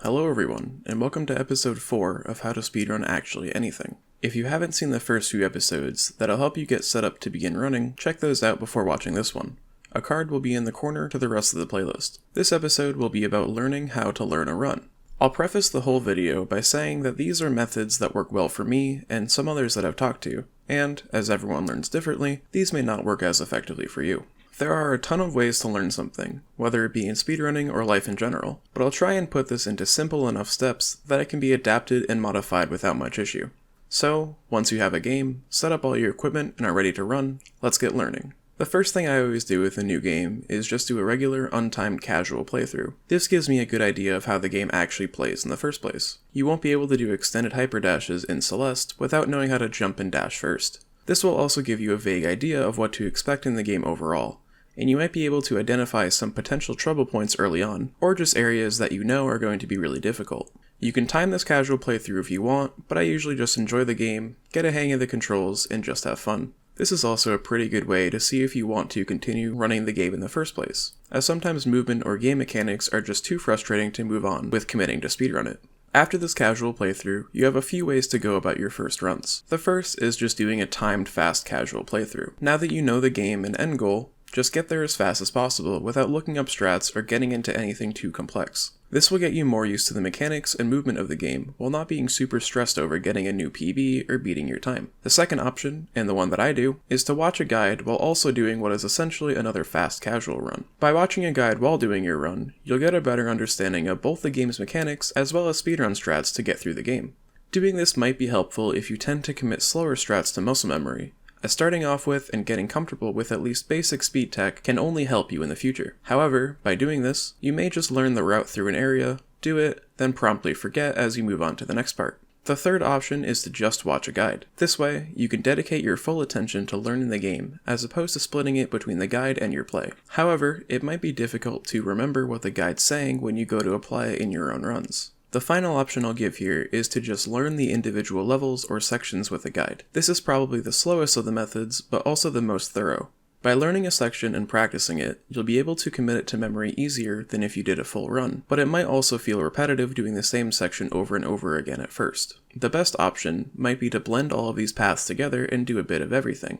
Hello everyone, and welcome to episode 4 of How to Speedrun Actually Anything. If you haven't seen the first few episodes that'll help you get set up to begin running, check those out before watching this one. A card will be in the corner to the rest of the playlist. This episode will be about learning how to learn a run. I'll preface the whole video by saying that these are methods that work well for me and some others that I've talked to, and, as everyone learns differently, these may not work as effectively for you. There are a ton of ways to learn something, whether it be in speedrunning or life in general, but I'll try and put this into simple enough steps that it can be adapted and modified without much issue. So, once you have a game, set up all your equipment and are ready to run, let's get learning. The first thing I always do with a new game is just do a regular, untimed casual playthrough. This gives me a good idea of how the game actually plays in the first place. You won't be able to do extended hyperdashes in Celeste without knowing how to jump and dash first. This will also give you a vague idea of what to expect in the game overall, and you might be able to identify some potential trouble points early on, or just areas that you know are going to be really difficult. You can time this casual playthrough if you want, but I usually just enjoy the game, get a hang of the controls, and just have fun. This is also a pretty good way to see if you want to continue running the game in the first place, as sometimes movement or game mechanics are just too frustrating to move on with committing to speedrun it. After this casual playthrough, you have a few ways to go about your first runs. The first is just doing a timed fast casual playthrough. Now that you know the game and end goal, just get there as fast as possible without looking up strats or getting into anything too complex. This will get you more used to the mechanics and movement of the game while not being super stressed over getting a new PB or beating your time. The second option, and the one that I do, is to watch a guide while also doing what is essentially another fast casual run. By watching a guide while doing your run, you'll get a better understanding of both the game's mechanics as well as speedrun strats to get through the game. Doing this might be helpful if you tend to commit slower strats to muscle memory, as starting off with and getting comfortable with at least basic speed tech can only help you in the future. However, by doing this, you may just learn the route through an area, do it, then promptly forget as you move on to the next part. The third option is to just watch a guide. This way, you can dedicate your full attention to learning the game, as opposed to splitting it between the guide and your play. However, it might be difficult to remember what the guide's saying when you go to apply it in your own runs. The final option I'll give here is to just learn the individual levels or sections with a guide. This is probably the slowest of the methods, but also the most thorough. By learning a section and practicing it, you'll be able to commit it to memory easier than if you did a full run, but it might also feel repetitive doing the same section over and over again at first. The best option might be to blend all of these paths together and do a bit of everything.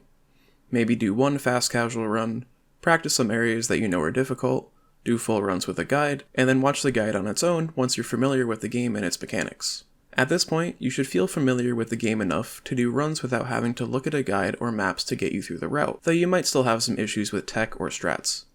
Maybe do one fast casual run, practice some areas that you know are difficult, do full runs with a guide, and then watch the guide on its own once you're familiar with the game and its mechanics. At this point, you should feel familiar with the game enough to do runs without having to look at a guide or maps to get you through the route, though you might still have some issues with tech or strats.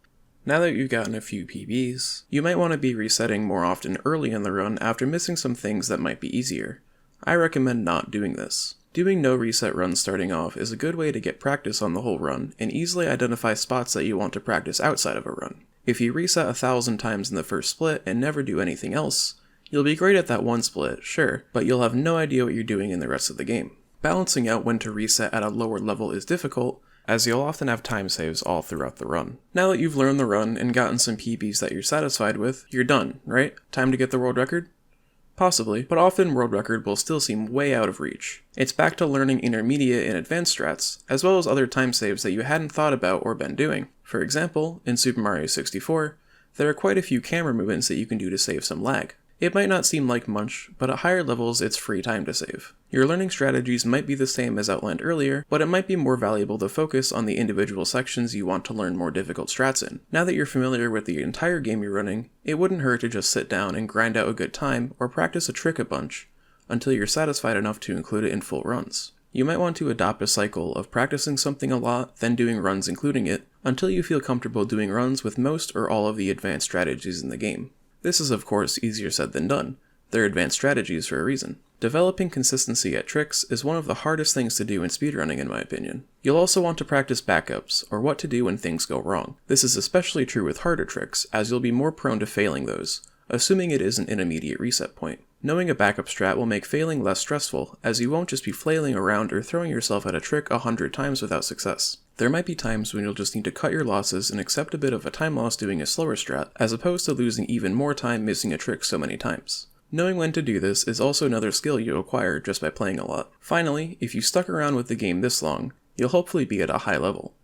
Now that you've gotten a few PBs, you might want to be resetting more often early in the run after missing some things that might be easier. I recommend not doing this. Doing no reset runs starting off is a good way to get practice on the whole run and easily identify spots that you want to practice outside of a run. If you reset 1,000 times in the first split and never do anything else, you'll be great at that one split, sure, but you'll have no idea what you're doing in the rest of the game. Balancing out when to reset at a lower level is difficult, as you'll often have time saves all throughout the run. Now that you've learned the run and gotten some PBs that you're satisfied with, you're done, right? Time to get the world record? Possibly, but often world record will still seem way out of reach. It's back to learning intermediate and advanced strats, as well as other time saves that you hadn't thought about or been doing. For example, in Super Mario 64, there are quite a few camera movements that you can do to save some lag. It might not seem like much, but at higher levels it's free time to save. Your learning strategies might be the same as outlined earlier, but it might be more valuable to focus on the individual sections you want to learn more difficult strats in. Now that you're familiar with the entire game you're running, it wouldn't hurt to just sit down and grind out a good time or practice a trick a bunch until you're satisfied enough to include it in full runs. You might want to adopt a cycle of practicing something a lot, then doing runs including it, until you feel comfortable doing runs with most or all of the advanced strategies in the game. This is of course easier said than done. They're advanced strategies for a reason. Developing consistency at tricks is one of the hardest things to do in speedrunning in my opinion. You'll also want to practice backups, or what to do when things go wrong. This is especially true with harder tricks, as you'll be more prone to failing those, assuming it isn't an immediate reset point. Knowing a backup strat will make failing less stressful, as you won't just be flailing around or throwing yourself at a trick 100 times without success. There might be times when you'll just need to cut your losses and accept a bit of a time loss doing a slower strat, as opposed to losing even more time missing a trick so many times. Knowing when to do this is also another skill you acquire just by playing a lot. Finally, if you stuck around with the game this long, you'll hopefully be at a high level.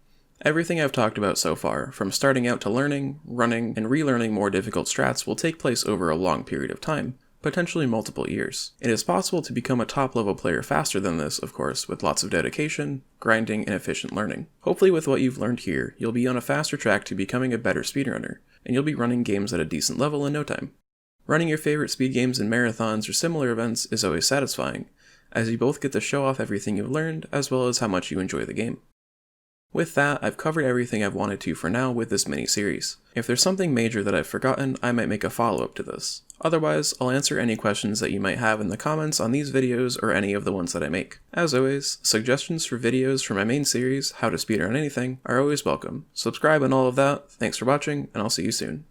Everything I've talked about so far, from starting out to learning, running, and relearning more difficult strats will take place over a long period of time, potentially multiple years. It is possible to become a top level player faster than this, of course, with lots of dedication, grinding, and efficient learning. Hopefully with what you've learned here, you'll be on a faster track to becoming a better speedrunner, and you'll be running games at a decent level in no time. Running your favorite speed games in marathons or similar events is always satisfying, as you both get to show off everything you've learned as well as how much you enjoy the game. With that, I've covered everything I've wanted to for now with this mini-series. If there's something major that I've forgotten, I might make a follow-up to this. Otherwise, I'll answer any questions that you might have in the comments on these videos or any of the ones that I make. As always, suggestions for videos for my main series, How to Speedrun Anything, are always welcome. Subscribe and all of that. Thanks for watching, and I'll see you soon.